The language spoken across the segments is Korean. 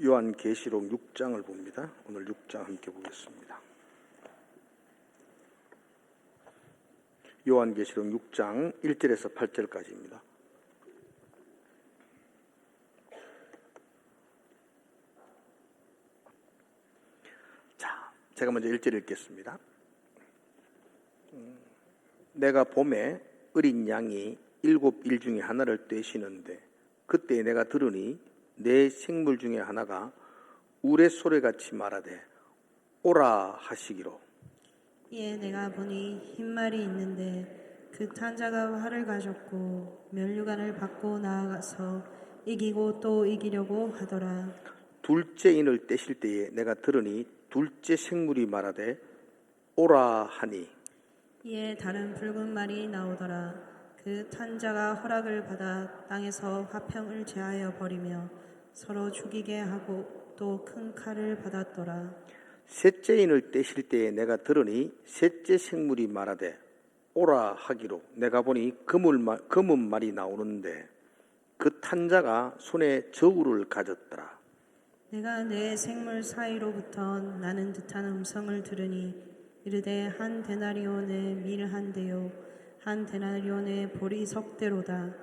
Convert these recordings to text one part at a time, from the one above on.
요한계시록 6장을 봅니다. 오늘 6장 함께 보겠습니다. 요한계시록 6장 1절에서 8절까지입니다. 자, 제가 먼저 1절 읽겠습니다. 내가 봄에 어린 양이 7일 중에 하나를 떼시는데 그때 내가 들으니 내 생물 중에 하나가 우레소리같이 말하되 오라 하시기로. 이에 내가 보니 흰 말이 있는데 그 탄자가 활을 가졌고 면류관을 받고 나아가서 이기고 또 이기려고 하더라. 둘째 인을 떼실 때에 내가 들으니 둘째 생물이 말하되 오라 하니. 이에 다른 붉은 말이 나오더라. 그 탄자가 허락을 받아 땅에서 화평을 제하여 버리며 서로 죽이게 하고 또 큰 칼을 받았더라. 셋째 인을 떼실 때에 내가 들으니 셋째 생물이 말하되 오라 하기로. 내가 보니 검은 말이 나오는데 그 탄자가 손에 저울을 가졌더라. 내가 내 생물 사이로부터 나는 듯한 음성을 들으니 이르되 한 데나리온의 밀 한 대요 한 데나리온의 보리 석 대로다.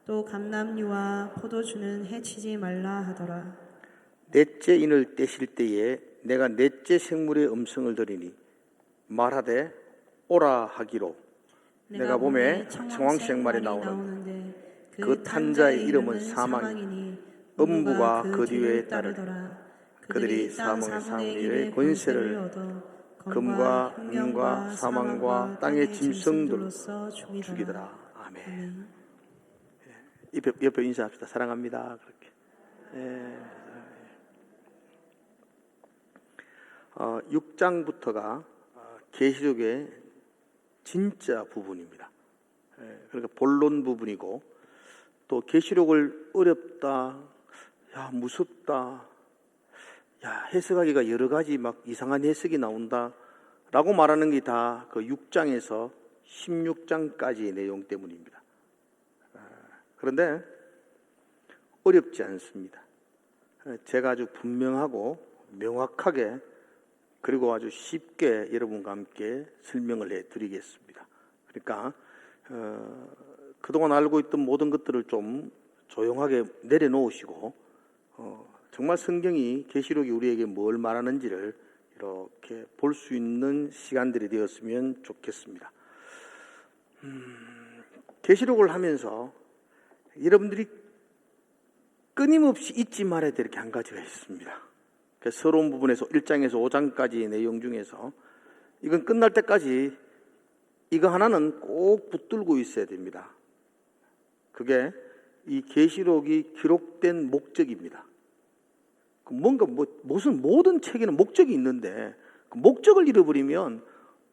또 감람류와 포도주는 해치지 말라 하더라. 넷째 인을 떼실 때에 내가 넷째 생물의 음성을 들으니 말하되 오라 하기로. 내가 봄에 청황색 말이 나오는데 그 탄자의 이름은 사망이니 음부가 그 뒤에 따르더라. 그들이 사망의 4분의 1의 권세를 얻어 금과 흰과 사망과 땅의 짐승들로 죽이더라. 아멘. 옆에 인사합시다. 사랑합니다. 그렇게. 6장부터가 계시록의 진짜 부분입니다. 그러니까 본론 부분이고, 또 계시록을 어렵다, 야 무섭다, 야 해석하기가 여러 가지 막 이상한 해석이 나온다 라고 말하는 게 다 그 6장에서 16장까지의 내용 때문입니다. 그런데 어렵지 않습니다. 제가 아주 분명하고 명확하게 그리고 아주 쉽게 여러분과 함께 설명을 해드리겠습니다. 그러니까 그동안 알고 있던 모든 것들을 좀 조용하게 내려놓으시고 정말 성경이 계시록이 우리에게 뭘 말하는지를 이렇게 볼 수 있는 시간들이 되었으면 좋겠습니다. 계시록을 하면서 여러분들이 끊임없이 잊지 말아야 될 게 한 가지가 있습니다. 서러운 부분에서 1장에서 5장까지의 내용 중에서 이건 끝날 때까지 이거 하나는 꼭 붙들고 있어야 됩니다. 그게 이 계시록이 기록된 목적입니다. 뭔가 무슨 모든 책에는 목적이 있는데 그 목적을 잃어버리면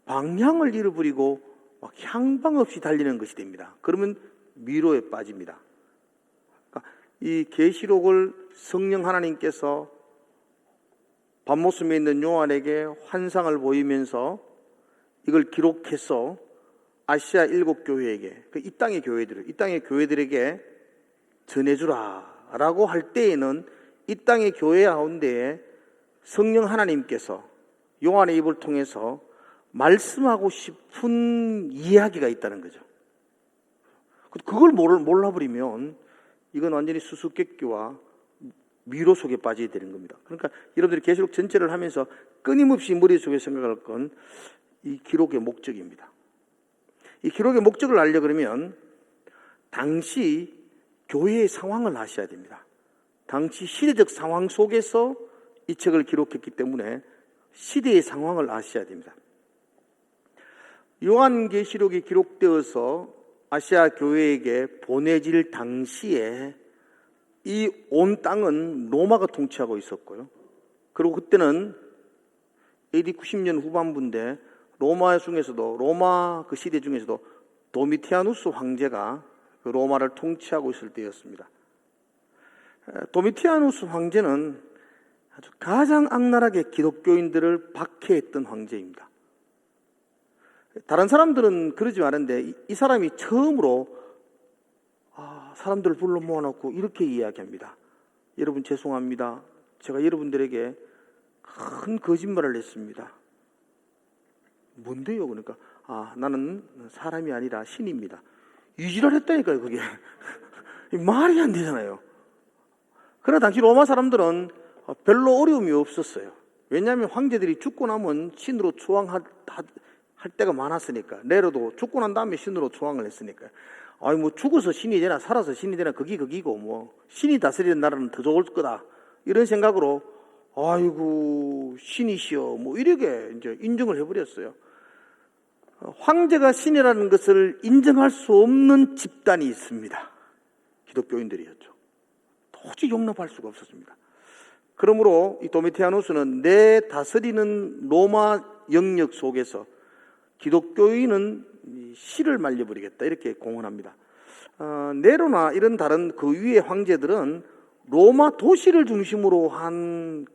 방향을 잃어버리고 막 향방 없이 달리는 것이 됩니다. 그러면 미로에 빠집니다. 그러니까 이 계시록을 성령 하나님께서 밤모습에 있는 요한에게 환상을 보이면서 이걸 기록해서 아시아 7교회에게, 이 땅의 교회들에게 전해주라 라고 할 때에는 이 땅의 교회 가운데에 성령 하나님께서 요한의 입을 통해서 말씀하고 싶은 이야기가 있다는 거죠. 그걸 몰라버리면 이건 완전히 수수께끼와 미로 속에 빠지게 되는 겁니다. 그러니까 여러분들이 계시록 전체를 하면서 끊임없이 머릿속에 생각할 건 이 기록의 목적입니다. 이 기록의 목적을 알려 그러면 당시 교회의 상황을 아셔야 됩니다. 당시 시대적 상황 속에서 이 책을 기록했기 때문에 시대의 상황을 아셔야 됩니다. 요한계시록이 기록되어서 아시아 교회에게 보내질 당시에 이 온 땅은 로마가 통치하고 있었고요. 그리고 그때는 AD 90년 후반부인데 로마 그 시대 중에서도 도미티아누스 황제가 그 로마를 통치하고 있을 때였습니다. 도미티아누스 황제는 아주 가장 악랄하게 기독교인들을 박해했던 황제입니다. 다른 사람들은 그러지 않은데 이 사람이 처음으로 사람들을 불러 모아놓고 이렇게 이야기합니다. 여러분 죄송합니다. 제가 여러분들에게 큰 거짓말을 했습니다. 뭔데요? 그러니까 나는 사람이 아니라 신입니다. 이지랄했다니까요. 그게 말이 안 되잖아요. 그러나 당시 로마 사람들은 별로 어려움이 없었어요. 왜냐하면 황제들이 죽고 나면 신으로 초왕할 때가 많았으니까. 네로도 죽고 난 다음에 신으로 초왕을 했으니까. 뭐 죽어서 신이 되나 살아서 신이 되나 그기고 뭐 신이 다스리는 나라는 더 좋을 거다 이런 생각으로 아이고 신이시여 뭐 이렇게 이제 인정을 해버렸어요. 황제가 신이라는 것을 인정할 수 없는 집단이 있습니다. 기독교인들이었죠. 도저히 용납할 수가 없었습니다. 그러므로 이 도미티아누스는 내 다스리는 로마 영역 속에서 기독교인은 씨를 말려버리겠다 이렇게 공언합니다. 네로나 이런 다른 그 위의 황제들은 로마 도시를 중심으로 한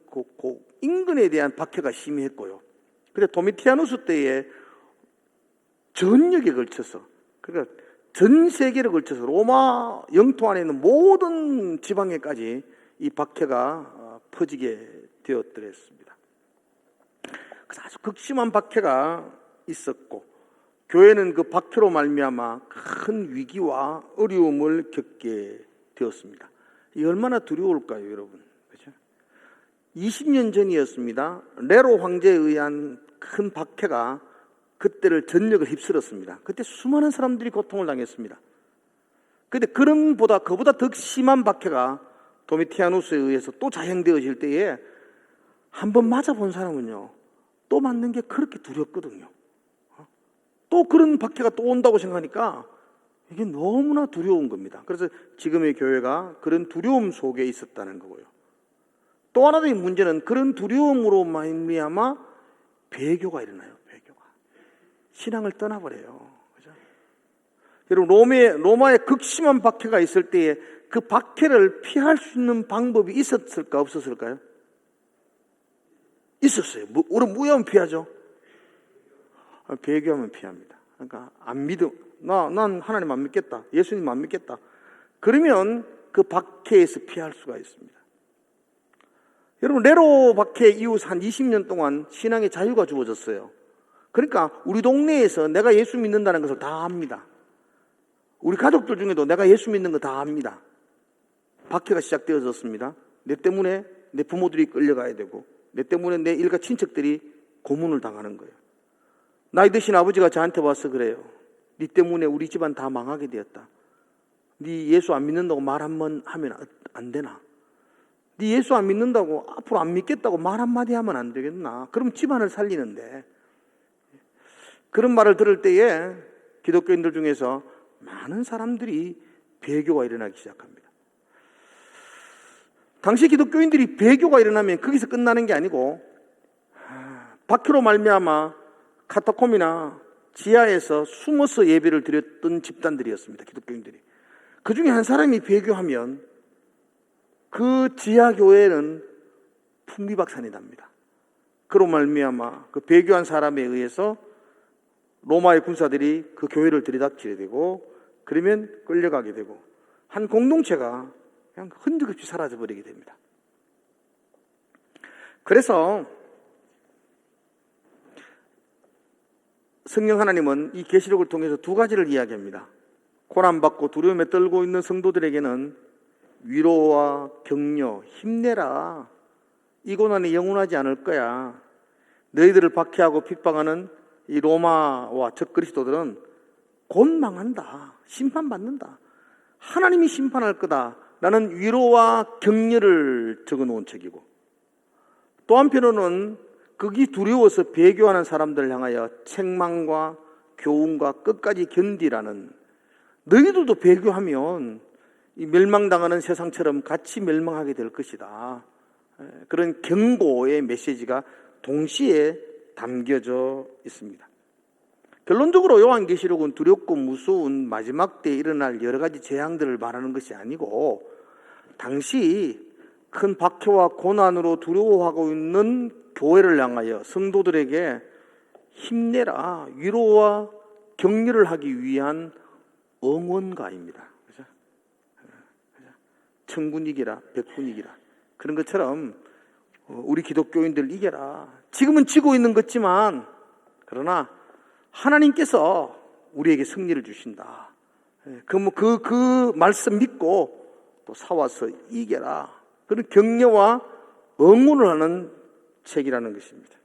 인근에 대한 박해가 심했고요. 근데 도미티아누스 때에 전역에 걸쳐서, 그러니까 전 세계를 걸쳐서 로마 영토 안에 있는 모든 지방에까지 이 박해가 퍼지게 되었더랬습니다. 그래서 아주 극심한 박해가 있었고, 교회는 그 박해로 말미암아 큰 위기와 어려움을 겪게 되었습니다. 이 얼마나 두려울까요, 여러분? 그렇죠? 20년 전이었습니다. 네로 황제에 의한 큰 박해가 그때를 전역을 휩쓸었습니다. 그때 수많은 사람들이 고통을 당했습니다. 그런데 그보다 더 심한 박해가 도미티아누스에 의해서 또 자행되어질 때에 한번 맞아본 사람은요, 또 맞는 게 그렇게 두렵거든요. 또 그런 박해가 또 온다고 생각하니까 이게 너무나 두려운 겁니다. 그래서 지금의 교회가 그런 두려움 속에 있었다는 거고요. 또 하나의 문제는 그런 두려움으로 말미암아 배교가 일어나요. 배교가. 신앙을 떠나버려요. 그죠? 여러분, 로마의 극심한 박해가 있을 때에 그 박해를 피할 수 있는 방법이 있었을까 없었을까요? 있었어요. 무엇하면 피하죠? 배교하면 피합니다. 그러니까 난 하나님 안 믿겠다. 예수님 안 믿겠다. 그러면 그 박해에서 피할 수가 있습니다. 여러분, 네로 박해 이후 한 20년 동안 신앙의 자유가 주어졌어요. 그러니까 우리 동네에서 내가 예수 믿는다는 것을 다 압니다. 우리 가족들 중에도 내가 예수 믿는 거 다 압니다. 박해가 시작되어졌습니다. 내 때문에 내 부모들이 끌려가야 되고, 내 때문에 내 일가 친척들이 고문을 당하는 거예요. 나이 드신 아버지가 저한테 와서 그래요. 네 때문에 우리 집안 다 망하게 되었다. 네 예수 안 믿는다고 말 한번 하면 안 되나? 네 예수 안 믿는다고 앞으로 안 믿겠다고 말 한마디 하면 안 되겠나? 그럼 집안을 살리는데. 그런 말을 들을 때에 기독교인들 중에서 많은 사람들이 배교가 일어나기 시작합니다. 당시 기독교인들이 배교가 일어나면 거기서 끝나는 게 아니고 박해로 말미암아 카타콤이나 지하에서 숨어서 예배를 드렸던 집단들이었습니다. 기독교인들이. 그 중에 한 사람이 배교하면 그 지하 교회는 풍비박산이 납니다. 그로 말미암아 그 배교한 사람에 의해서 로마의 군사들이 그 교회를 들이닥치게 되고, 그러면 끌려가게 되고, 한 공동체가 그냥 흔적 없이 사라져버리게 됩니다. 그래서 성령 하나님은 이 계시록을 통해서 두 가지를 이야기합니다. 고난받고 두려움에 떨고 있는 성도들에게는 위로와 격려, 힘내라. 이 고난이 영원하지 않을 거야. 너희들을 박해하고 핍박하는 이 로마와 적그리스도들은 곧 망한다. 심판받는다. 하나님이 심판할 거다. 라는 위로와 격려를 적어놓은 책이고, 또 한편으로는 극이 두려워서 배교하는 사람들을 향하여 책망과 교훈과 끝까지 견디라는, 너희들도 배교하면 이 멸망당하는 세상처럼 같이 멸망하게 될 것이다. 그런 경고의 메시지가 동시에 담겨져 있습니다. 결론적으로 요한계시록은 두렵고 무서운 마지막 때에 일어날 여러 가지 재앙들을 말하는 것이 아니고, 당시 큰 박해와 고난으로 두려워하고 있는 교회를 향하여 성도들에게 힘내라, 위로와 격려를 하기 위한 응원가입니다. 그죠? 천군이기라 백군이기라. 그런 것처럼 우리 기독교인들 이겨라. 지금은 지고 있는 것지만 그러나 하나님께서 우리에게 승리를 주신다. 그 말씀 믿고 또 싸워서 이겨라. 그런 격려와 응원을 하는 책이라는 것입니다.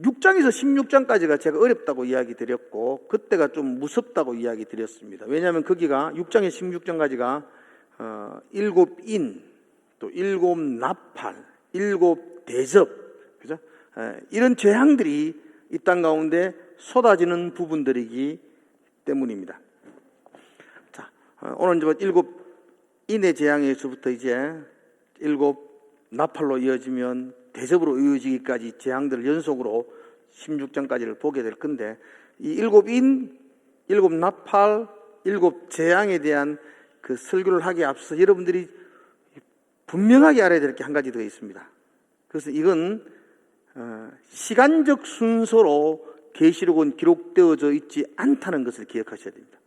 6장에서 16장까지가 제가 어렵다고 이야기 드렸고 그때가 좀 무섭다고 이야기 드렸습니다. 왜냐하면 거기가 6장에서 16장까지가 7인, 또 7나팔, 7대접, 그죠? 이런 재앙들이 이 땅 가운데 쏟아지는 부분들이기 때문입니다. 자, 오늘 이제 7인의 재앙에서부터 이제 7나팔로 이어지면 대접으로 이어지기까지 재앙들을 연속으로 16장까지를 보게 될 건데, 이 7인, 7나팔, 7재앙에 대한 그 설교를 하기에 앞서 여러분들이 분명하게 알아야 될 게 한 가지 더 있습니다. 그래서 이건 시간적 순서로 계시록은 기록되어져 있지 않다는 것을 기억하셔야 됩니다.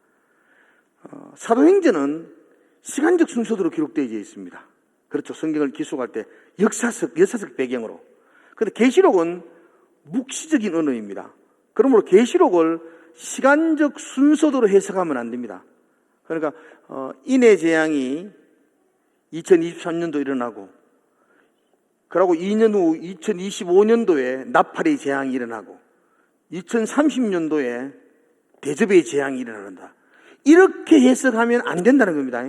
사도행전은 시간적 순서대로 기록되어 있습니다. 그렇죠. 성경을 기록할 때 역사적 배경으로. 그런데 계시록은 묵시적인 언어입니다. 그러므로 계시록을 시간적 순서대로 해석하면 안 됩니다. 그러니까 인의 재앙이 2023년도 일어나고, 그리고 2년 후 2025년도에 나팔의 재앙이 일어나고 2030년도에 대접의 재앙이 일어난다. 이렇게 해석하면 안 된다는 겁니다.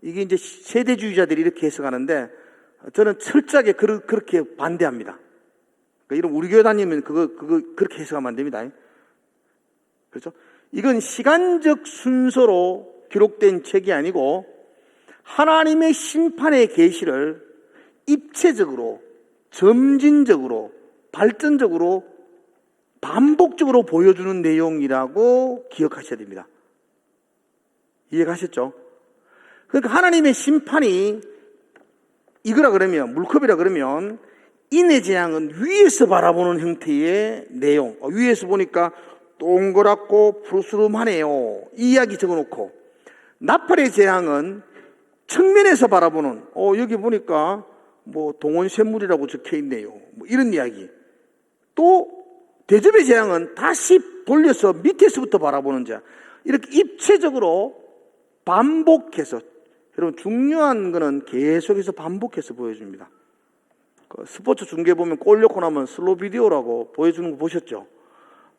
이게 이제 세대주의자들이 이렇게 해석하는데 저는 철저하게 그렇게 반대합니다. 그러니까 이런 우리 교회 다니면 그거 그렇게 해석하면 안 됩니다. 그렇죠? 이건 시간적 순서로 기록된 책이 아니고 하나님의 심판의 계시를 입체적으로, 점진적으로, 발전적으로, 반복적으로 보여주는 내용이라고 기억하셔야 됩니다. 이해가셨죠? 그러니까 하나님의 심판이 이거라 그러면, 물컵이라 그러면 인의 재앙은 위에서 바라보는 형태의 내용, 위에서 보니까 동그랗고 푸르스름하네요, 이 이야기 적어놓고, 나팔의 재앙은 측면에서 바라보는, 여기 보니까 뭐 동원샘물이라고 적혀있네요, 뭐 이런 이야기. 또 대접의 재앙은 다시 돌려서 밑에서부터 바라보는 자, 이렇게 입체적으로 반복해서, 여러분 중요한 거는 계속해서 반복해서 보여줍니다. 스포츠 중계 보면 골 넣고 나면 슬로우 비디오라고 보여주는 거 보셨죠?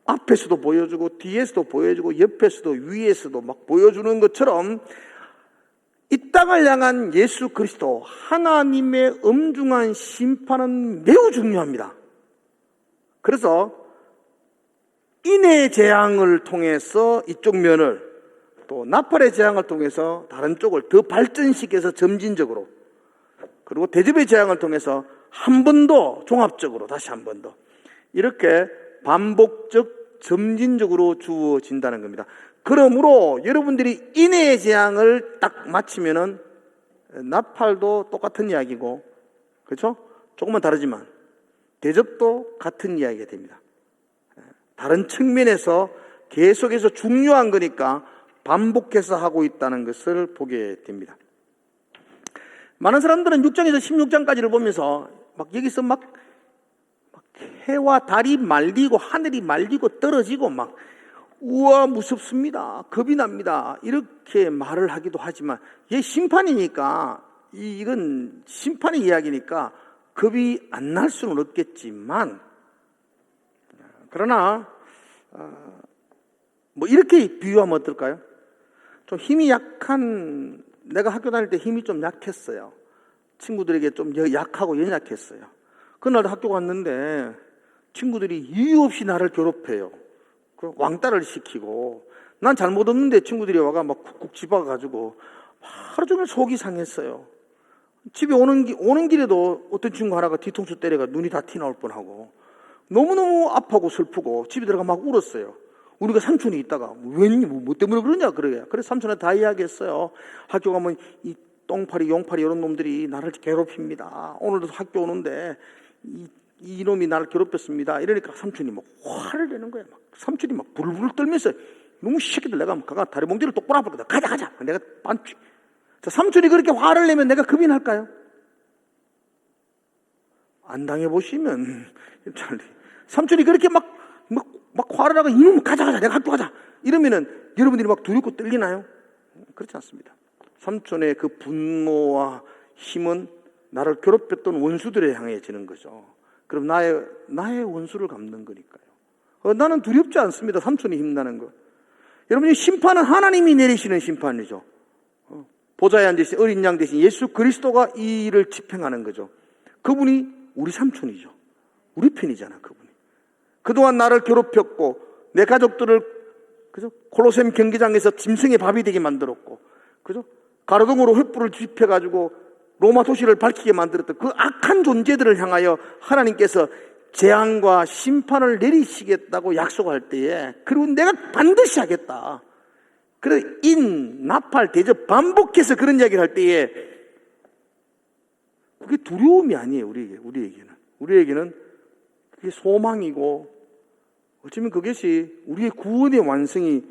앞에서도 보여주고 뒤에서도 보여주고 옆에서도 위에서도 막 보여주는 것처럼 이 땅을 향한 예수 그리스도 하나님의 엄중한 심판은 매우 중요합니다. 그래서 인의 재앙을 통해서 이쪽 면을, 또 나팔의 재앙을 통해서 다른 쪽을 더 발전시켜서 점진적으로, 그리고 대접의 재앙을 통해서 한 번 더 종합적으로 다시 한 번 더 이렇게 반복적 점진적으로 주어진다는 겁니다. 그러므로 여러분들이 인의 재앙을 딱 마치면은 나팔도 똑같은 이야기고, 그렇죠? 조금만 다르지만 대접도 같은 이야기가 됩니다. 다른 측면에서 계속해서 중요한 거니까 반복해서 하고 있다는 것을 보게 됩니다. 많은 사람들은 6장에서 16장까지를 보면서 여기서 해와 달이 말리고 하늘이 말리고 떨어지고 우와 무섭습니다, 겁이 납니다, 이렇게 말을 하기도 하지만, 이게 심판이니까, 이건 심판의 이야기니까 겁이 안 날 수는 없겠지만, 그러나 이렇게 비유하면 어떨까요? 좀 힘이 약한, 내가 학교 다닐 때 힘이 좀 약했어요. 친구들에게 좀 약하고 연약했어요. 그날 학교 갔는데 친구들이 이유 없이 나를 괴롭혀요. 왕따를 시키고, 난 잘못 없는데 친구들이 와가 쿡쿡 집어가지고 하루 종일 속이 상했어요. 집에 오는 길에도 어떤 친구 하나가 뒤통수 때려가 눈이 다 티 나올 뻔하고, 너무너무 아프고 슬프고 집에 들어가 막 울었어요. 우리가 삼촌이 있다가 뭐 때문에 그러냐 그래요. 그래서 삼촌한테 다 이야기했어요. 학교 가면 이 똥파리 용파리 이런 놈들이 나를 괴롭힙니다. 오늘도 학교 오는데 이놈이 나를 괴롭혔습니다. 이러니까 삼촌이 화를 내는 거야. 삼촌이 불불 떨면서, 너무 새끼들, 내가 가가 다리 몽디를 똑바로 아플 거다, 가자. 내가 삼촌이 그렇게 화를 내면 내가 겁이 날까요? 안 당해보시면, 삼촌이 그렇게 막 화를 나고, 이놈 가자, 내가 학교 가자. 이러면은 여러분들이 막 두렵고 떨리나요? 그렇지 않습니다. 삼촌의 그 분노와 힘은 나를 괴롭혔던 원수들에 향해지는 거죠. 그럼 나의 원수를 갚는 거니까요. 나는 두렵지 않습니다. 삼촌이 힘나는 거. 여러분이 심판은 하나님이 내리시는 심판이죠. 보좌에 앉으신 어린 양 대신 예수 그리스도가 이 일을 집행하는 거죠. 그분이 우리 삼촌이죠. 우리 편이잖아, 그분이. 그동안 나를 괴롭혔고 내 가족들을 그죠? 콜로세움 경기장에서 짐승의 밥이 되게 만들었고, 그죠? 가로등으로 횃불을 집혀가지고 로마 도시를 밝히게 만들었던 그 악한 존재들을 향하여 하나님께서 재앙과 심판을 내리시겠다고 약속할 때에, 그리고 내가 반드시 하겠다. 그래, 나팔, 대접 반복해서 그런 이야기를 할 때에 그게 두려움이 아니에요, 우리에게는 그게 소망이고, 어쩌면 그것이 우리의 구원의 완성이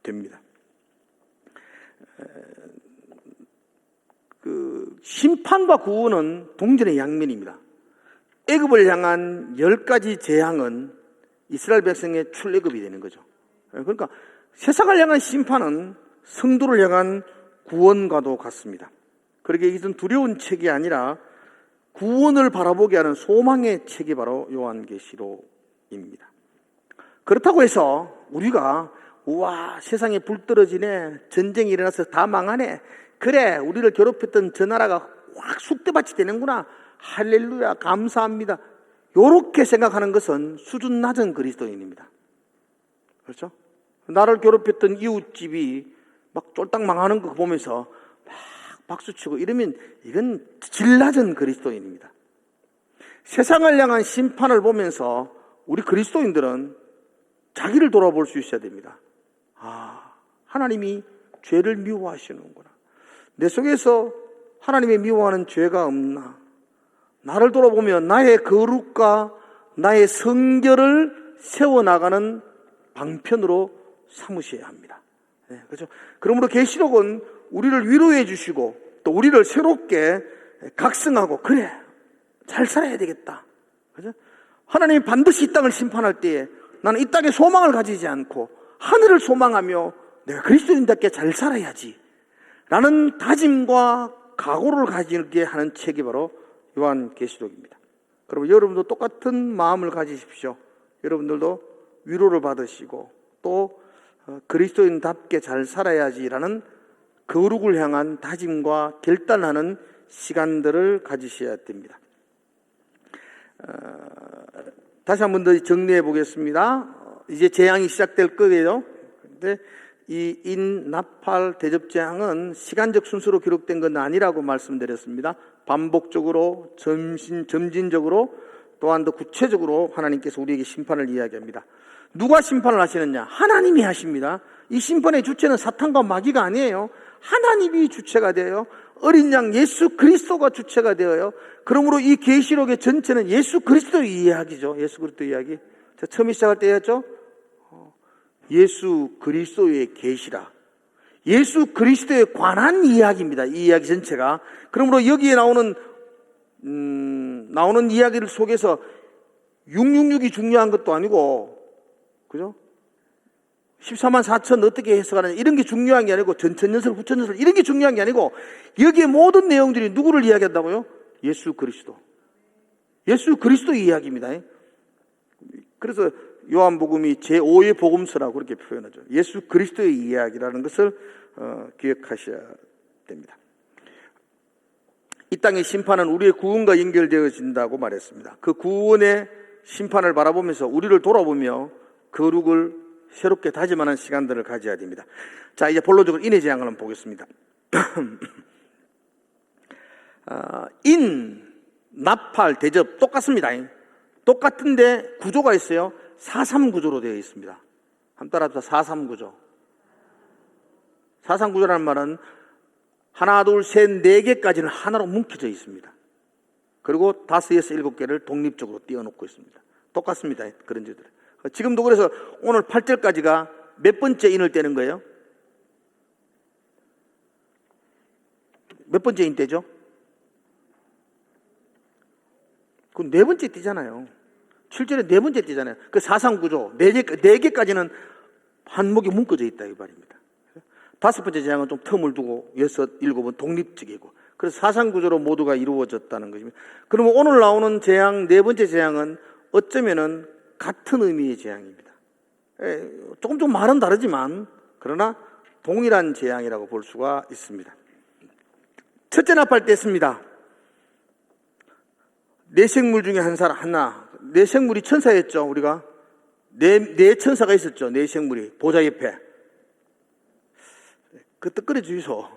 됩니다. 그 심판과 구원은 동전의 양면입니다. 애굽을 향한 10가지 재앙은 이스라엘 백성의 출애굽이 되는 거죠. 그러니까 세상을 향한 심판은 성도를 향한 구원과도 같습니다. 그러기에 이것은 두려운 책이 아니라 구원을 바라보게 하는 소망의 책이 바로 요한계시록입니다. 그렇다고 해서 우리가 우와, 세상에 불 떨어지네, 전쟁이 일어나서 다 망하네, 그래, 우리를 괴롭혔던 저 나라가 확 쑥대밭이 되는구나, 할렐루야, 감사합니다, 요렇게 생각하는 것은 수준 낮은 그리스도인입니다. 그렇죠? 나를 괴롭혔던 이웃집이 막 쫄딱 망하는 거 보면서 막 박수치고 이러면 이건 질 낮은 그리스도인입니다. 세상을 향한 심판을 보면서 우리 그리스도인들은 자기를 돌아볼 수 있어야 됩니다. 아, 하나님이 죄를 미워하시는구나. 내 속에서 하나님의 미워하는 죄가 없나? 나를 돌아보면 나의 거룩과 나의 성결을 세워나가는 방편으로 삼으셔야 합니다. 네, 그렇죠? 그러므로 계시록은 우리를 위로해 주시고 또 우리를 새롭게 각성하고, 그래, 잘 살아야 되겠다. 그렇죠? 하나님이 반드시 이 땅을 심판할 때에 나는 이 땅에 소망을 가지지 않고 하늘을 소망하며 내가 그리스도인답게 잘 살아야지 라는 다짐과 각오를 가지게 하는 책이 바로 요한계시록입니다. 그러면 여러분도 똑같은 마음을 가지십시오. 여러분들도 위로를 받으시고 또 그리스도인답게 잘 살아야지라는 거룩을 향한 다짐과 결단하는 시간들을 가지셔야 됩니다. 다시 한 번 더 정리해 보겠습니다. 이제 재앙이 시작될 거예요. 그런데 이 나팔 대접 재앙은 시간적 순서로 기록된 건 아니라고 말씀드렸습니다. 반복적으로 점진적으로 또한 더 구체적으로 하나님께서 우리에게 심판을 이야기합니다. 누가 심판을 하시느냐? 하나님이 하십니다. 이 심판의 주체는 사탄과 마귀가 아니에요. 하나님이 주체가 되어요. 어린 양 예수 그리스도가 주체가 되어요. 그러므로 이 계시록의 전체는 예수 그리스도의 이야기죠. 예수 그리스도의 이야기. 자, 처음에 시작할 때 했죠? 예수 그리스도의 계시라. 예수 그리스도에 관한 이야기입니다. 이 이야기 전체가. 그러므로 여기에 나오는 이야기를 속에서 666이 중요한 것도 아니고, 그죠? 14만 4천 어떻게 해석하느냐 이런 게 중요한 게 아니고, 전천연설, 후천연설 이런 게 중요한 게 아니고, 여기에 모든 내용들이 누구를 이야기한다고요? 예수 그리스도. 예수 그리스도의 이야기입니다. 그래서 요한복음이 제5의 복음서라고 그렇게 표현하죠. 예수 그리스도의 이야기라는 것을 기억하셔야 됩니다. 이 땅의 심판은 우리의 구원과 연결되어진다고 말했습니다. 그 구원의 심판을 바라보면서 우리를 돌아보며 거룩을 새롭게 다짐하는 시간들을 가져야 됩니다. 자, 이제 본론적으로 인의 재앙을 한번 보겠습니다. 나팔, 대접 똑같습니다. 똑같은데 구조가 있어요. 4-3 구조로 되어 있습니다. 한번 따라합시다. 4-3 구조. 4-3 구조라는 말은 하나, 둘, 셋, 네 개까지는 하나로 뭉쳐져 있습니다. 그리고 5, 6, 7개를 독립적으로 띄워놓고 있습니다. 똑같습니다. 그런 죄들. 지금도 그래서 오늘 8절까지가 몇 번째 인을 떼는 거예요? 몇 번째 인 떼죠? 그건 네 번째 띠잖아요. 7절에 네 번째 띠잖아요. 그 사상구조, 네 개까지는 한목이 묶어져 있다, 이 말입니다. 다섯 번째 재앙은 좀 텀을 두고, 여섯, 일곱은 독립적이고, 그래서 사상구조로 모두가 이루어졌다는 것입니다. 그러면 오늘 나오는 재앙, 네 번째 재앙은 어쩌면은 같은 의미의 재앙입니다. 조금 말은 다르지만, 그러나 동일한 재앙이라고 볼 수가 있습니다. 첫째 나팔 뗐습니다. 네 생물 중에 하나. 네 생물이 천사였죠, 우리가. 네 천사가 있었죠, 네 생물이. 보좌 옆에. 그 뜻거리 주이소.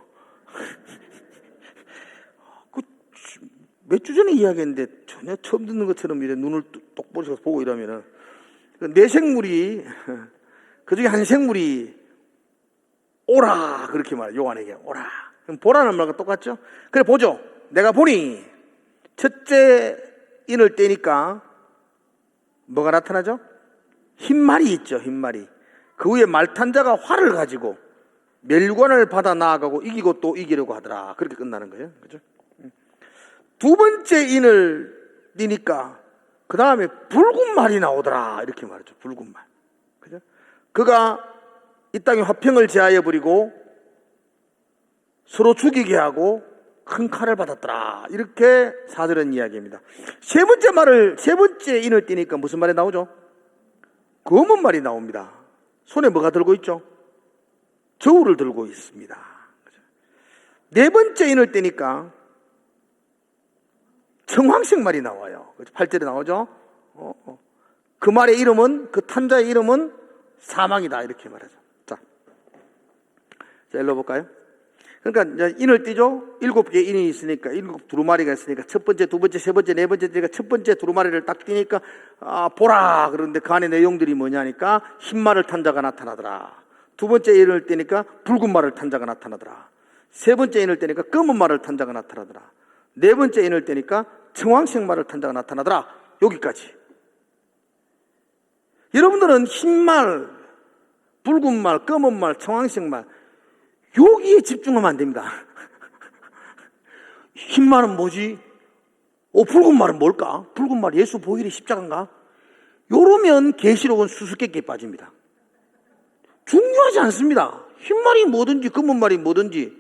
몇 주 전에 이야기했는데 전혀 처음 듣는 것처럼 이래 눈을 똑바로 보고 이러면은. 네 생물이, 그 중에 한 생물이 오라. 그렇게 말해요, 요한에게. 오라. 그럼 보라는 말과 똑같죠? 그래, 보죠. 내가 보니, 첫째 인을 떼니까 뭐가 나타나죠? 흰말이 있죠, 흰말이. 그 위에 말탄자가 활을 가지고 멸관을 받아 나아가고 이기고 또 이기려고 하더라. 그렇게 끝나는 거예요. 그죠? 두 번째 인을 띄니까 그 다음에 붉은 말이 나오더라. 이렇게 말하죠. 붉은 말. 그죠? 그가 이 땅에 화평을 제하여 버리고 서로 죽이게 하고 큰 칼을 받았더라. 이렇게 사절은 이야기입니다. 세 번째 인을 띄니까 무슨 말이 나오죠? 검은 말이 나옵니다. 손에 뭐가 들고 있죠? 저울을 들고 있습니다. 네 번째 인을 떼니까 청황색 말이 나와요. 8절에 나오죠? 그 말의 이름은, 그 탄자의 이름은 사망이다. 이렇게 말하죠. 자, 일로 볼까요? 그러니까 이제 인을 띄죠? 7개 인이 있으니까, 7 두루마리가 있으니까, 첫 번째, 두 번째, 세 번째, 네 번째 띠니까 첫 번째 두루마리를 딱 띄니까, 보라! 그런데 그 안에 내용들이 뭐냐니까, 흰 말을 탄 자가 나타나더라. 두 번째 인을 떼니까 붉은 말을 탄 자가 나타나더라. 세 번째 인을 떼니까 검은 말을 탄 자가 나타나더라. 네 번째 인을 떼니까 청황색 말을 탄 자가 나타나더라. 여기까지. 여러분들은 흰 말, 붉은 말, 검은 말, 청황색 말, 여기에 집중하면 안 됩니다. 흰 말은 뭐지? 붉은 말은 뭘까? 붉은 말 예수 보혈의 십자가인가? 요러면 계시록은 수수께끼에 빠집니다. 중요하지 않습니다. 흰 말이 뭐든지 검은 말이 뭐든지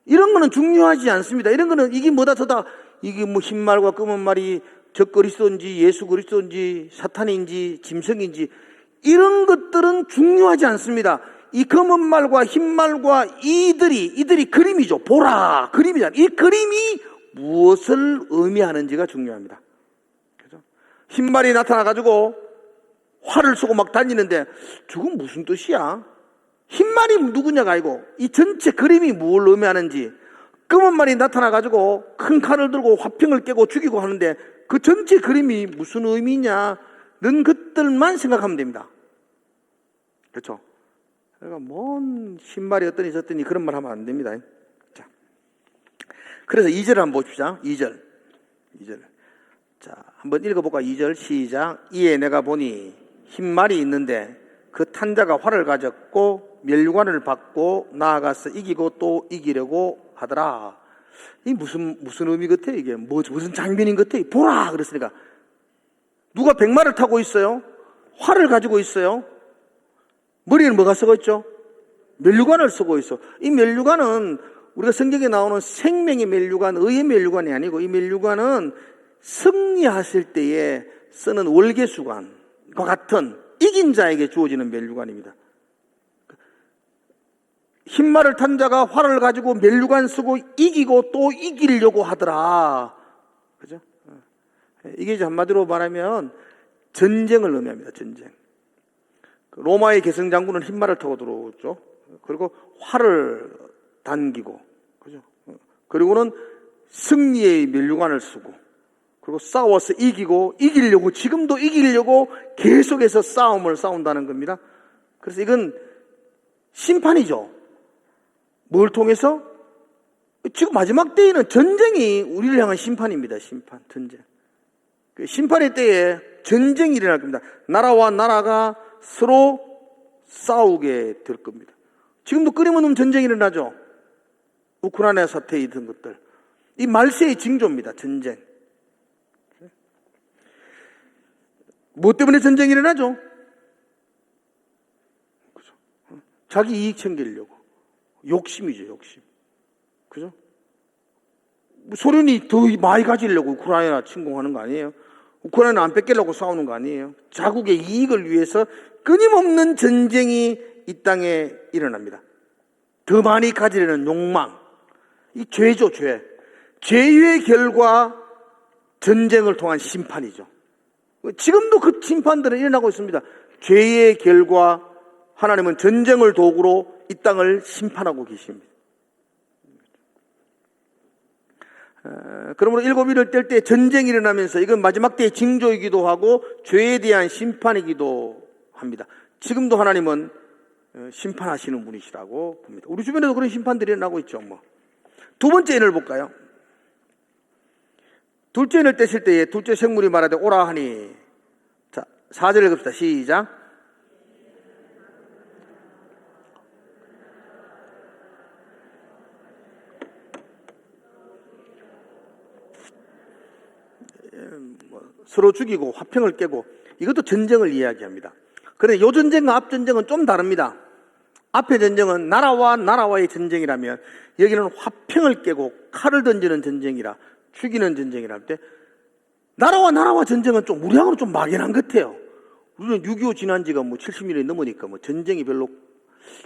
이런 거는 중요하지 않습니다. 이런 거는 이게 뭐다 저다 이게 뭐 흰 말과 검은 말이 적 그리스도인지 예수 그리스도인지 사탄인지 짐승인지 이런 것들은 중요하지 않습니다. 이 검은 말과 흰 말과 이들이 그림이죠. 보라 그림이잖아요. 이 그림이 무엇을 의미하는지가 중요합니다. 그죠? 흰 말이 나타나 가지고 활을 쏘고 막 다니는데 저건 무슨 뜻이야? 흰 말이 누구냐가 아니고 이 전체 그림이 뭘 의미하는지 검은 말이 나타나가지고 큰 칼을 들고 화평을 깨고 죽이고 하는데 그 전체 그림이 무슨 의미냐는 것들만 생각하면 됩니다. 그렇죠? 그러니까 뭔 흰 말이 어떠니 저떠니 그런 말 하면 안 됩니다. 자, 그래서 2절 한번 봅시다. 2절. 자, 한번 읽어볼까? 2절 시작. 이에 내가 보니 흰 말이 있는데 그 탄자가 활을 가졌고 멸관을 받고 나아가서 이기고 또 이기려고 하더라. 이 무슨 의미 같아 이게? 무슨 장면인 것 같아? 보라 그랬으니까 누가 백마를 타고 있어요? 활을 가지고 있어요. 머리에는 뭐가 쓰고 있죠? 멸관을 쓰고 있어. 이 멸관은 우리가 성경에 나오는 생명의 멸관, 의의 멸관이 아니고 이 멸관은 승리하실 때에 쓰는 월계수관과 같은 이긴 자에게 주어지는 멸류관입니다. 흰 말을 탄 자가 활을 가지고 멸류관 쓰고 이기고 또 이기려고 하더라. 그죠? 이게 이제 한마디로 말하면 전쟁을 의미합니다. 전쟁. 로마의 개성장군은 흰 말을 타고 들어오죠. 그리고 활을 당기고, 그죠? 그리고는 승리의 멸류관을 쓰고, 그리고 싸워서 이기려고, 지금도 이기려고 계속해서 싸움을 싸운다는 겁니다. 그래서 이건 심판이죠. 뭘 통해서? 지금 마지막 때에는 전쟁이 우리를 향한 심판입니다. 심판, 전쟁. 그 심판의 때에 전쟁이 일어날 겁니다. 나라와 나라가 서로 싸우게 될 겁니다. 지금도 끊임없는 전쟁이 일어나죠. 우크라이나 사태 이런 것들. 이 말세의 징조입니다. 전쟁. 뭐 때문에 전쟁이 일어나죠? 그죠? 자기 이익 챙기려고. 욕심이죠, 욕심. 그죠? 소련이 더 많이 가지려고 우크라이나 침공하는 거 아니에요? 우크라이나 안 뺏기려고 싸우는 거 아니에요? 자국의 이익을 위해서 끊임없는 전쟁이 이 땅에 일어납니다. 더 많이 가지려는 욕망. 이 죄죠, 죄. 죄의 결과 전쟁을 통한 심판이죠. 지금도 그 심판들은 일어나고 있습니다. 죄의 결과 하나님은 전쟁을 도구로 이 땅을 심판하고 계십니다. 그러므로 일곱 일을 뗄 때 전쟁이 일어나면서 이건 마지막 때의 징조이기도 하고 죄에 대한 심판이기도 합니다. 지금도 하나님은 심판하시는 분이시라고 봅니다. 우리 주변에도 그런 심판들이 일어나고 있죠. 두 번째 인을 볼까요? 둘째 인을 떼실 때에 둘째 생물이 말하되 오라 하니, 자 4절 읽읍시다. 시작. 서로 죽이고 화평을 깨고, 이것도 전쟁을 이야기합니다. 그런데 이 전쟁과 앞 전쟁은 좀 다릅니다. 앞의 전쟁은 나라와 나라와의 전쟁이라면 여기는 화평을 깨고 칼을 던지는 전쟁이라, 죽이는 전쟁이라 할 때, 나라와 나라와 전쟁은 좀 우리하고는 좀 막연한 것 같아요. 우리는 6.25 지난 지가 70년이 넘으니까 전쟁이 별로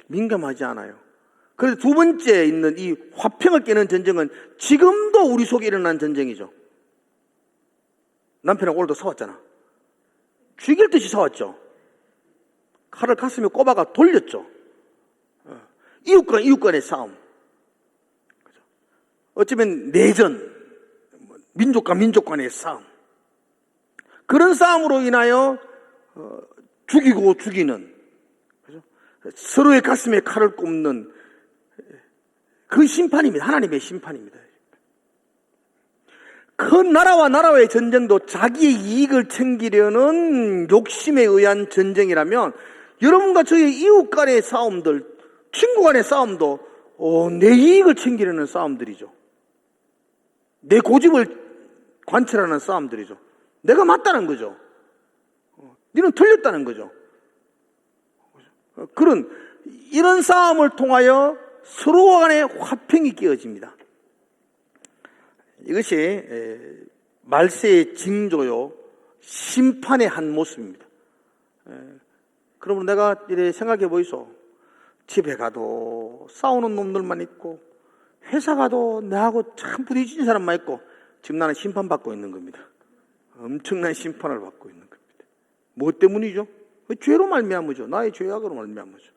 민감하지 않아요. 그래서 두 번째 있는 이 화평을 깨는 전쟁은 지금도 우리 속에 일어난 전쟁이죠. 남편하고 오늘도 싸웠잖아. 죽일 듯이 싸웠죠. 칼을 가슴에 꼽아가 돌렸죠. 이웃과 이웃 간의 싸움. 어쩌면 내전, 민족과 민족 간의 싸움. 그런 싸움으로 인하여 죽이고 죽이는, 서로의 가슴에 칼을 꼽는 그 심판입니다. 하나님의 심판입니다. 큰 나라와 나라의 전쟁도 자기의 이익을 챙기려는 욕심에 의한 전쟁이라면, 여러분과 저의 이웃 간의 싸움들, 친구 간의 싸움도 내 이익을 챙기려는 싸움들이죠. 내 고집을 관철하는 싸움들이죠. 내가 맞다는 거죠. 너는 틀렸다는 거죠. 이런 싸움을 통하여 서로 간의 화평이 깨어집니다. 이것이 말세의 징조요, 심판의 한 모습입니다. 그러면 내가 이래 생각해 보이소. 집에 가도 싸우는 놈들만 있고, 회사 가도 나하고 참 부딪히는 사람만 있고, 지금 나는 심판받고 있는 겁니다. 엄청난 심판을 받고 있는 겁니다. 뭐 때문이죠? 죄로 말미암으죠. 나의 죄악으로 말미암으죠.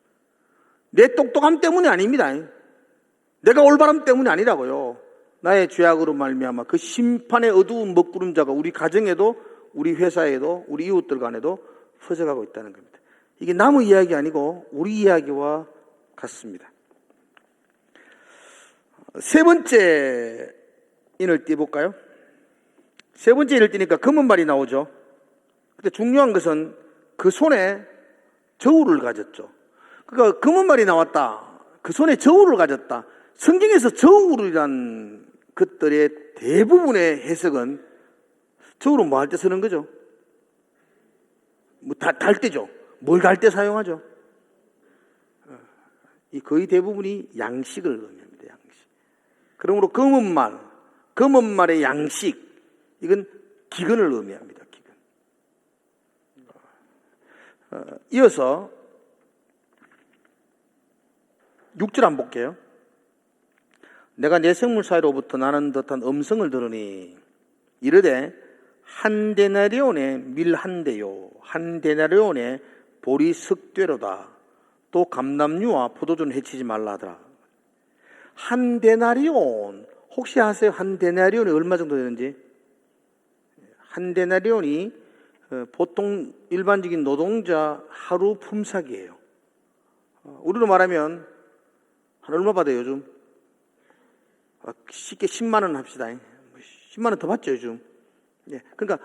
내 똑똑함 때문이 아닙니다. 내가 올바름 때문이 아니라고요. 나의 죄악으로 말미암아 그 심판의 어두운 먹구름자가 우리 가정에도, 우리 회사에도, 우리 이웃들 간에도 퍼져가고 있다는 겁니다. 이게 남의 이야기 아니고 우리 이야기와 같습니다. 세 번째 인을 띄볼까요? 세 번째 인을 띄니까 검은 말이 나오죠. 근데 중요한 것은 그 손에 저울을 가졌죠. 그러니까 검은 말이 나왔다. 그 손에 저울을 가졌다. 성경에서 저울이란 것들의 대부분의 해석은, 저울은 뭐 할 때 쓰는 거죠? 달 때죠. 뭘 달 때 사용하죠? 거의 대부분이 양식을 의미합니다. 양식. 그러므로 검은 말의 양식, 이건 기근을 의미합니다. 기근. 이어서 6절 한번 볼게요. 내가 내 생물 사이로부터 나는 듯한 음성을 들으니 이르되 한 데나리온의 밀 한 대요, 한 데나리온의 보리 석되로다. 또 감람류와 포도주는 해치지 말라 하더라. 한 데나리온, 혹시 아세요? 한 데나리온이 얼마 정도 되는지? 한 데나리온이 보통 일반적인 노동자 하루 품삯이에요. 우리로 말하면 한 얼마 받아요 요즘? 쉽게 10만 원 합시다. 10만 원 더 받죠 요즘. 그러니까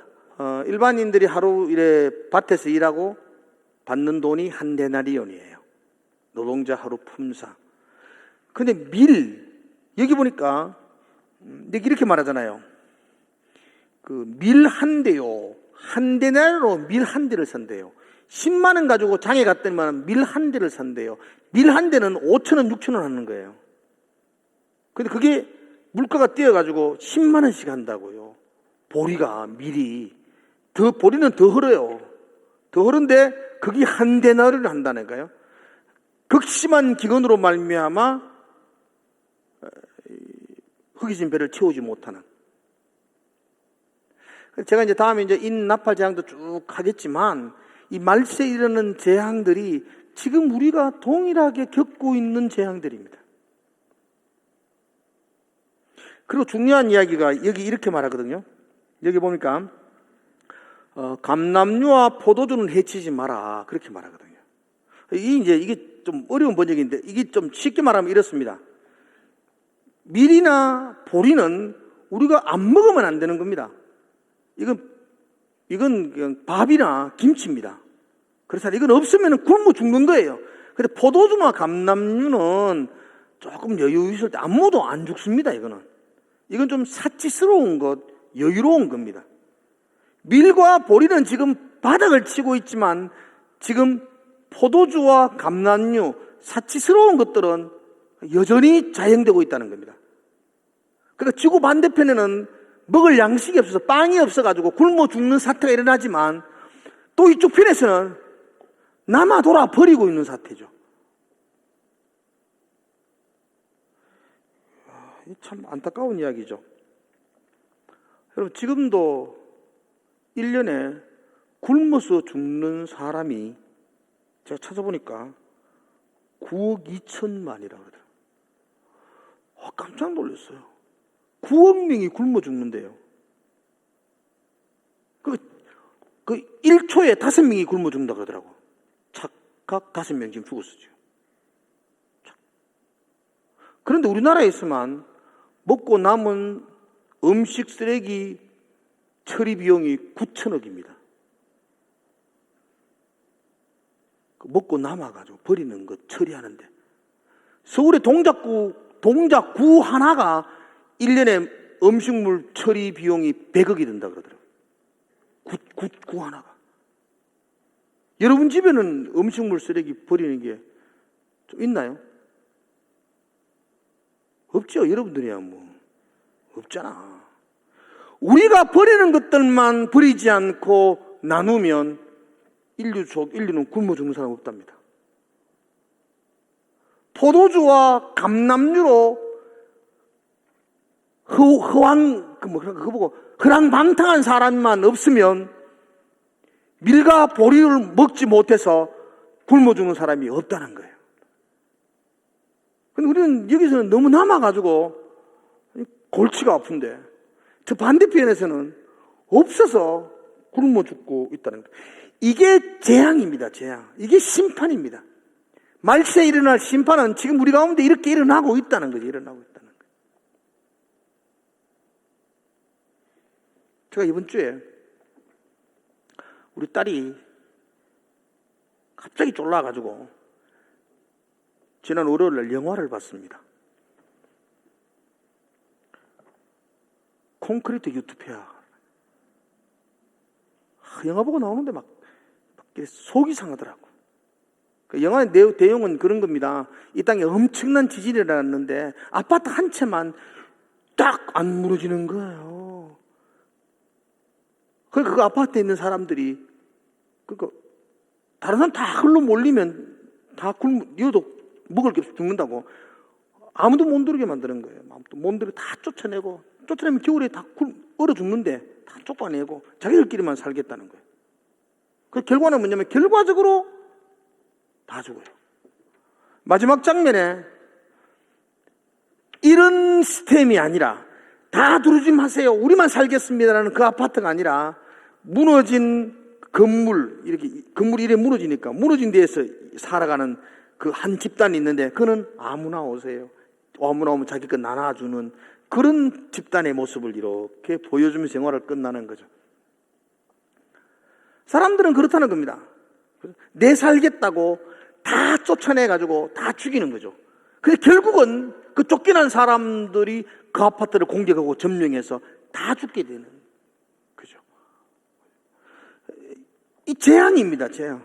일반인들이 하루 이래 밭에서 일하고 받는 돈이 한 데나리온이에요. 노동자 하루 품삯. 근데 여기 보니까 여기 이렇게 말하잖아요. 그 밀 한 대요, 한 데나리로 밀 한 대를 산대요. 10만 원 가지고 장에 갔더니만 밀 한 대를 산대요. 밀 한 대는 5천 원, 6천 원 하는 거예요. 근데 그게 물가가 뛰어가지고 10만 원씩 한다고요. 보리가, 밀이. 보리는 더 흐려요. 더 흐른데 그게 한 데나리를 한다니까요. 극심한 기근으로 말미암아 흙이진 배를 채우지 못하는. 제가 이제 다음에 이제 인나팔 재앙도 쭉 하겠지만 이 말세에 이르는 재앙들이 지금 우리가 동일하게 겪고 있는 재앙들입니다. 그리고 중요한 이야기가 여기 이렇게 말하거든요. 여기 보니까 감람류와 포도주는 해치지 마라 그렇게 말하거든요. 이게 좀 어려운 번역인데 이게 좀 쉽게 말하면 이렇습니다. 밀이나 보리는 우리가 안 먹으면 안 되는 겁니다. 이건 그냥 밥이나 김치입니다. 그래서 이건 없으면 굶어 죽는 거예요. 근데 포도주나 감람류는 조금 여유 있을 때 아무도 안 죽습니다. 이건 좀 사치스러운 것, 여유로운 겁니다. 밀과 보리는 지금 바닥을 치고 있지만 지금 포도주와 감람류, 사치스러운 것들은 여전히 자행되고 있다는 겁니다. 그러니까 지구 반대편에는 먹을 양식이 없어서 빵이 없어가지고 굶어 죽는 사태가 일어나지만 또 이쪽 편에서는 남아 돌아 버리고 있는 사태죠. 참 안타까운 이야기죠. 여러분 지금도 1년에 굶어서 죽는 사람이 제가 찾아보니까 9억 2천만이라고 그러더라고요. 깜짝 놀랐어요. 9억 명이 굶어 죽는데요. 그 1초에 5명이 굶어 죽는다고 그러더라고요. 각각 5명 지금 죽었어 지금. 그런데 우리나라에서만 먹고 남은 음식 쓰레기 처리 비용이 9천억입니다. 먹고 남아가지고 버리는 것 처리하는데 서울의 동작구 하나가 1년에 음식물 처리 비용이 100억이 든다 그러더라고요. 구 하나가. 여러분 집에는 음식물 쓰레기 버리는 게 좀 있나요? 없죠. 여러분들이야 뭐 없잖아. 우리가 버리는 것들만 버리지 않고 나누면 인류는 굶어 죽는 사람 없답니다. 포도주와 감람류로 허랑방탕한 사람만 없으면 밀과 보리를 먹지 못해서 굶어 죽는 사람이 없다는 거예요. 근데 우리는 여기서는 너무 남아가지고 골치가 아픈데 저 반대편에서는 없어서 굶어 죽고 있다는 거예요. 이게 재앙입니다. 재앙. 이게 심판입니다. 말세에 일어날 심판은 지금 우리 가운데 이렇게 일어나고 있다는 거죠. 일어나고 있다는 거예요. 제가 이번 주에 우리 딸이 갑자기 졸라가지고 지난 월요일 날 영화를 봤습니다. 콘크리트 유토피아. 영화 보고 나오는데 막 속이 상하더라고. 그 영화의 내용은 그런 겁니다. 이 땅에 엄청난 지진이 일어났는데 아파트 한 채만 딱 안 무너지는 거예요. 그러니까 그 아파트에 있는 사람들이 다른 사람 다 흘러 몰리면 다 이어도 먹을 게 없어 죽는다고 아무도 못 들게 만드는 거예요. 아무도 못 들게 다 쫓아내면 겨울에 다 얼어 죽는데 다 쫓아내고 자기들끼리만 살겠다는 거예요. 그 결과는 뭐냐면 결과적으로 다 죽어요. 마지막 장면에 이런 시스템이 아니라 다 두루지 마세요. 우리만 살겠습니다라는 그 아파트가 아니라 무너진 건물이 이래 무너지니까 무너진 데에서 살아가는 그 한 집단이 있는데 그는 아무나 오세요. 아무나 오면 자기 것 나눠주는 그런 집단의 모습을 이렇게 보여주면서 영화를 끝나는 거죠. 사람들은 그렇다는 겁니다. 내 살겠다고 다 쫓아내가지고 다 죽이는 거죠. 근데 결국은 그 쫓겨난 사람들이 그 아파트를 공격하고 점령해서 다 죽게 되는 거죠. 이 재앙입니다, 재앙.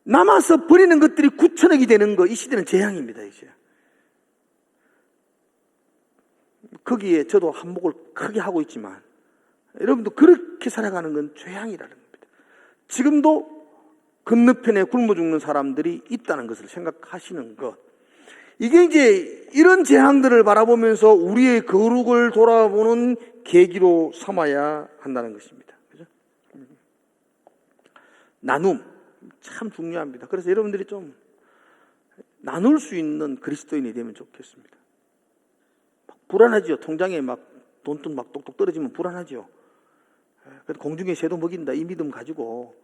남아서 버리는 것들이 9천억이 되는 거, 이 시대는 재앙입니다, 이제. 거기에 저도 한몫을 크게 하고 있지만, 여러분도 그렇게 살아가는 건 재앙이라는 겁니다. 지금도 건너편에 굶어 죽는 사람들이 있다는 것을 생각하시는 것. 이게 이제 이런 재앙들을 바라보면서 우리의 거룩을 돌아보는 계기로 삼아야 한다는 것입니다. 그죠? 나눔. 참 중요합니다. 그래서 여러분들이 좀 나눌 수 있는 그리스도인이 되면 좋겠습니다. 불안하지요. 통장에 막 돈돈 막 똑똑 떨어지면 불안하지요. 그래서 공중에 새도 먹인다 이 믿음 가지고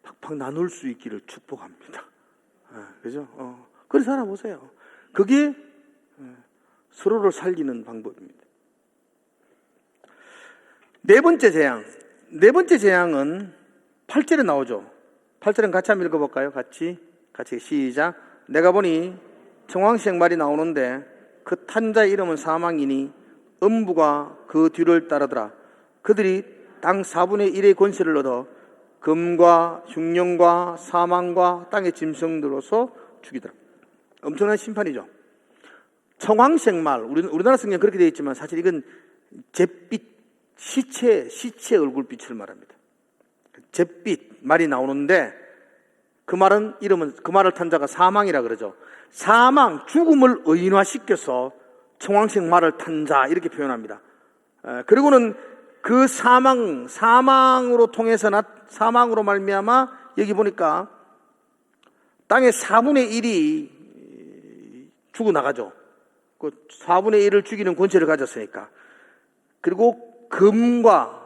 팍팍 나눌 수 있기를 축복합니다. 그죠? 그래서 살아보세요. 그게 서로를 살리는 방법입니다. 네 번째 재앙. 네 번째 재앙은 8절에 나오죠. 8절은 같이 한번 읽어볼까요? 같이 시작. 내가 보니 청황색 말이 나오는데 그 탄 자의 이름은 사망이니 음부가 그 뒤를 따르더라. 그들이 땅 4분의 1의 권세를 얻어 금과 흉령과 사망과 땅의 짐승들로서 죽이더라. 엄청난 심판이죠. 청황색 말, 우리나라 성경은 그렇게 되어 있지만 사실 이건 잿빛, 시체 얼굴빛을 말합니다. 잿빛 말이 나오는데 그 말을 탄 자가 사망이라 그러죠. 사망, 죽음을 의인화시켜서 청황색 말을 탄 자 이렇게 표현합니다. 그리고는 그 사망으로 통해서 사망으로 말미암아 여기 보니까 땅의 4분의 1이 죽어나가죠. 그 4분의 1을 죽이는 권세를 가졌으니까. 그리고 금과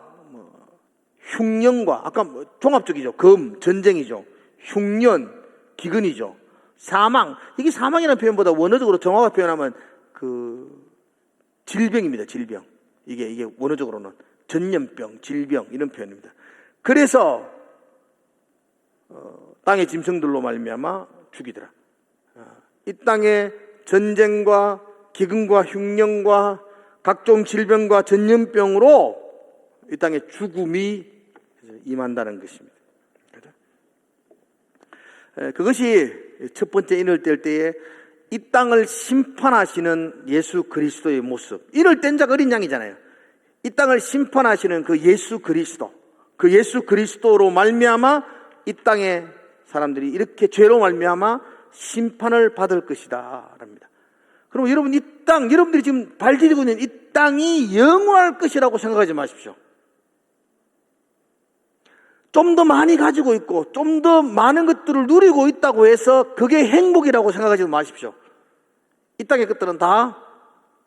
흉년과 아까 종합적이죠. 금, 전쟁이죠. 흉년, 기근이죠. 사망, 이게 사망이라는 표현보다 원어적으로 정확하게 표현하면 그 질병입니다. 질병. 이게 원어적으로는 전염병, 질병 이런 표현입니다. 그래서 땅의 짐승들로 말미암아 죽이더라. 이 땅에 전쟁과 기근과 흉년과 각종 질병과 전염병으로 이 땅에 죽음이 임한다는 것입니다. 그것이 첫 번째 인을 뗄 때에 이 땅을 심판하시는 예수 그리스도의 모습. 이를 뗀 자가 어린 양이잖아요. 이 땅을 심판하시는 그 예수 그리스도, 그 예수 그리스도로 말미암아 이 땅의 사람들이 이렇게 죄로 말미암아 심판을 받을 것이다 랍니다. 그럼 여러분 이 땅, 여러분들이 지금 발디디고 있는 이 땅이 영원할 것이라고 생각하지 마십시오. 좀 더 많이 가지고 있고 좀 더 많은 것들을 누리고 있다고 해서 그게 행복이라고 생각하지 마십시오. 이 땅의 것들은 다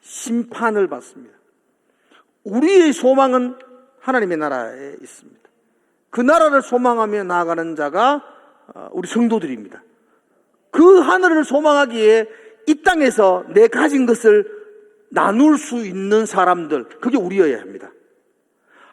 심판을 받습니다. 우리의 소망은 하나님의 나라에 있습니다. 그 나라를 소망하며 나아가는 자가 우리 성도들입니다. 그 하늘을 소망하기에 이 땅에서 내 가진 것을 나눌 수 있는 사람들, 그게 우리여야 합니다.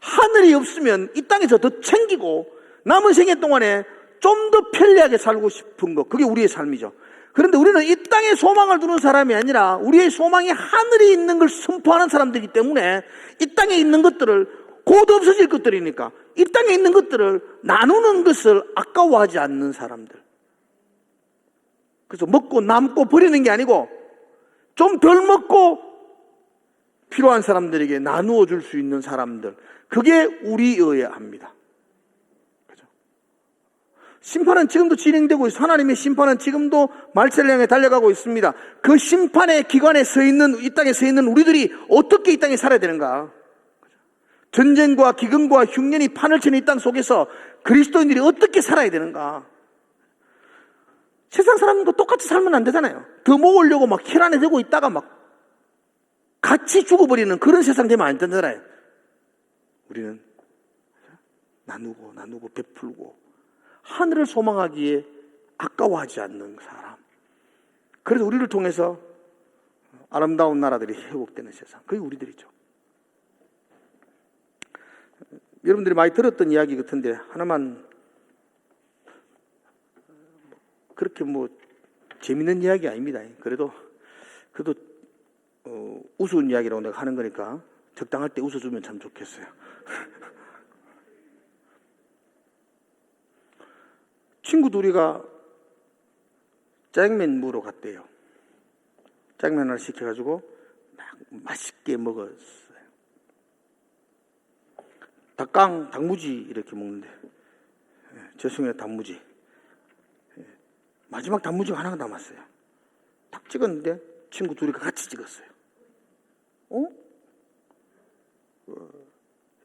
하늘이 없으면 이 땅에서 더 챙기고 남은 생애 동안에 좀 더 편리하게 살고 싶은 것, 그게 우리의 삶이죠. 그런데 우리는 이 땅에 소망을 두는 사람이 아니라 우리의 소망이 하늘에 있는 걸 선포하는 사람들이기 때문에 이 땅에 있는 것들을 곧 없어질 것들이니까 이 땅에 있는 것들을 나누는 것을 아까워하지 않는 사람들. 그래서 먹고 남고 버리는 게 아니고 좀 덜 먹고 필요한 사람들에게 나누어 줄 수 있는 사람들, 그게 우리여야 합니다. 그죠? 심판은 지금도 진행되고 있어요. 하나님의 심판은 지금도 말세를 향해 달려가고 있습니다. 그 심판의 기관에 이 땅에 서 있는 우리들이 어떻게 이 땅에 살아야 되는가? 전쟁과 기근과 흉년이 판을 치는 이 땅 속에서 그리스도인들이 어떻게 살아야 되는가? 세상 사람과 똑같이 살면 안 되잖아요. 더 모으려고 막 혈 안에 들고 있다가 막 같이 죽어버리는 그런 세상 되면 안 되잖아요. 우리는 나누고 베풀고 하늘을 소망하기에 아까워하지 않는 사람. 그래서 우리를 통해서 아름다운 나라들이 회복되는 세상, 그게 우리들이죠. 여러분들이 많이 들었던 이야기 같은데 하나만, 그렇게 재밌는 이야기 아닙니다. 그래도 우스운 이야기라고 내가 하는 거니까 적당할 때 웃어주면 참 좋겠어요. 친구 둘이가 짜장면 먹으러 갔대요. 짜장면 하나 시켜가지고 막 맛있게 먹었어요. 단무지 이렇게 먹는데, 죄송해요, 단무지. 마지막 단무지가 하나 남았어요. 딱 찍었는데 친구 둘이 같이 찍었어요.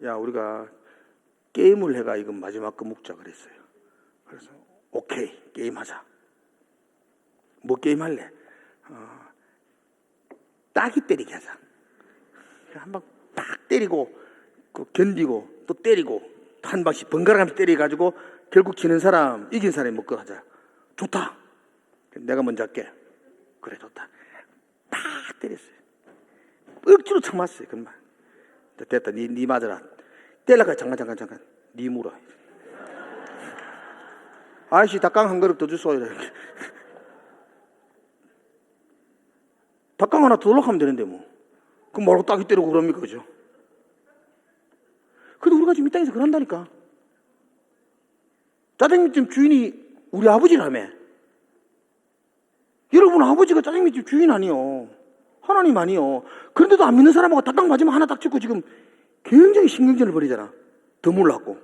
야, 우리가 게임을 해가 이건 마지막 거 먹자 그랬어요. 그래서 오케이, 게임하자. 뭐 게임 할래? 따기 때리기 하자. 한 방 딱 때리고 견디고 또 때리고 한 방씩 번갈아가면서 때려가지고 결국 지는 사람, 이긴 사람이 먹고 하자. 좋다. 내가 먼저 할게. 그래, 좋다. 딱 때렸어요. 억지로 참았어요. 그만. 됐다. 니 맞아라. 때려가. 잠깐. 니 물어. 아저씨 닭강 한 그릇 더 주소. 이렇게. 닭강 하나 더 넣으면 되는데 뭐. 그럼 뭐라고 따기 때리고 그럽니까, 그죠? 근데 우리가 지금 이 땅에서 그런다니까. 짜장면집 주인이 우리 아버지라며. 여러분 아버지가 짜장면집 주인 아니요. 하나님 아니요. 그런데도 안 믿는 사람하고 닭강 맞으면 하나 딱 찍고 지금 굉장히 신경전을 벌이잖아. 더 몰랐고.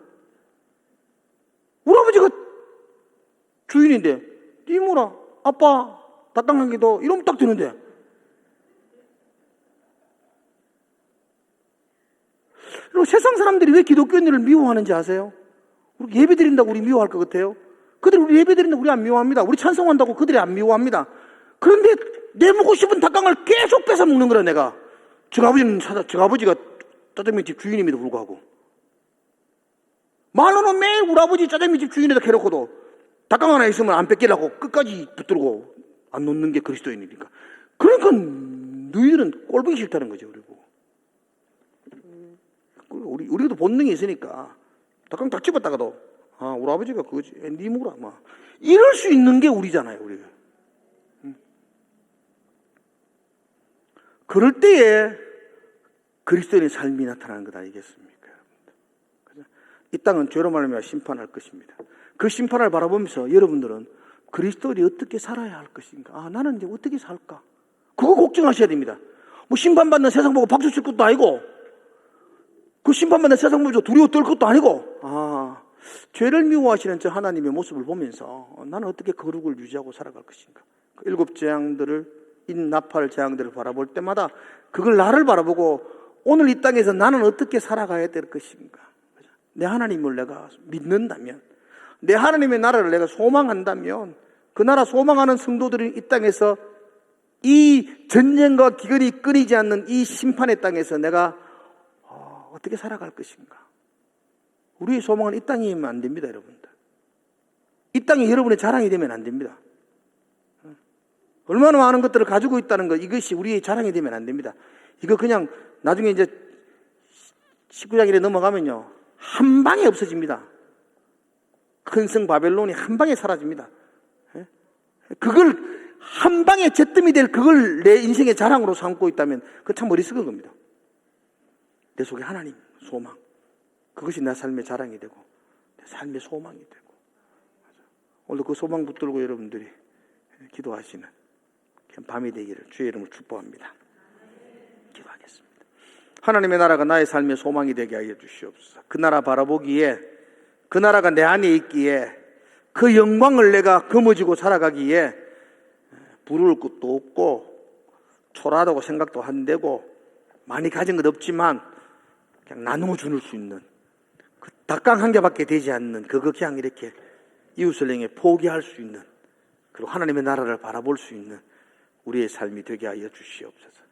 우리 아버지가 주인인데 니 뭐라 아빠 닭강 한 개 더 이러면 딱 되는데. 그리고 세상 사람들이 왜 기독교인들을 미워하는지 아세요? 우리 예배 드린다고 우리 미워할 것 같아요? 그들이 우리 예배 드린다고 우리 안 미워합니다. 우리 찬송한다고 그들이 안 미워합니다. 그런데 내 먹고 싶은 닭강을 계속 뺏어 먹는 거라 내가. 저 아버지가 짜장면집 주인임에도 불구하고. 말로는 매일 우리 아버지 짜장면집 주인에다 캐놓고도 닭강 하나 있으면 안 뺏기려고 끝까지 붙들고 안 놓는 게 그리스도인이니까. 그러니까 너희들은 꼴보기 싫다는 거죠. 우리도 본능이 있으니까 닭강 딱 집었다가도 우리 아버지가 그거지. 니 뭐라 막 이럴 수 있는 게 우리잖아요. 우리가. 그럴 때에 그리스도인의 삶이 나타나는 것 아니겠습니까? 이 땅은 죄로 말미암아 심판할 것입니다. 그 심판을 바라보면서 여러분들은 그리스도인이 어떻게 살아야 할 것인가? 나는 이제 어떻게 살까? 그거 걱정하셔야 됩니다. 뭐 심판받는 세상 보고 박수 칠 것도 아니고, 그 심판받는 세상 보고 두려워 떨 것도 아니고, 죄를 미워하시는 저 하나님의 모습을 보면서 나는 어떻게 거룩을 유지하고 살아갈 것인가? 그 7 재앙들을, 나팔 재앙들을 바라볼 때마다 그걸 나를 바라보고 오늘 이 땅에서 나는 어떻게 살아가야 될 것인가? 내 하나님을 내가 믿는다면, 내 하나님의 나라를 내가 소망한다면, 그 나라 소망하는 성도들이 이 땅에서 이 전쟁과 기근이 끊이지 않는 이 심판의 땅에서 내가 어떻게 살아갈 것인가? 우리의 소망은 이 땅이면 안 됩니다, 여러분들. 이 땅이 여러분의 자랑이 되면 안 됩니다. 얼마나 많은 것들을 가지고 있다는 것, 이것이 우리의 자랑이 되면 안 됩니다. 이거 그냥 나중에 이제 19장 1에 넘어가면요, 한 방에 없어집니다. 큰 성 바벨론이 한 방에 사라집니다. 그걸 한 방에 잿더미 될 그걸 내 인생의 자랑으로 삼고 있다면 그건 참 어리석은 겁니다. 내 속에 하나님, 소망, 그것이 내 삶의 자랑이 되고 내 삶의 소망이 되고, 오늘 그 소망 붙들고 여러분들이 기도하시는 밤이 되기를 주의 이름으로 축복합니다. 기도하겠습니다. 하나님의 나라가 나의 삶의 소망이 되게 하여 주시옵소서. 그 나라 바라보기에, 그 나라가 내 안에 있기에, 그 영광을 내가 거머쥐고 살아가기에 부러울 것도 없고 초라하다고 생각도 안 되고 많이 가진 것 없지만 그냥 나누어 줄 수 있는, 그 닭강 한 개밖에 되지 않는 그거 그냥 이렇게 이웃을 향해 포기할 수 있는, 그리고 하나님의 나라를 바라볼 수 있는 우리의 삶이 되게 하여 주시옵소서.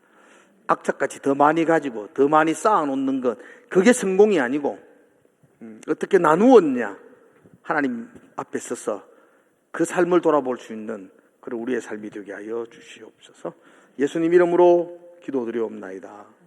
악착같이 더 많이 가지고 더 많이 쌓아놓는 것, 그게 성공이 아니고 어떻게 나누었냐, 하나님 앞에 서서 그 삶을 돌아볼 수 있는 그런 우리의 삶이 되게 하여 주시옵소서. 예수님 이름으로 기도드리옵나이다.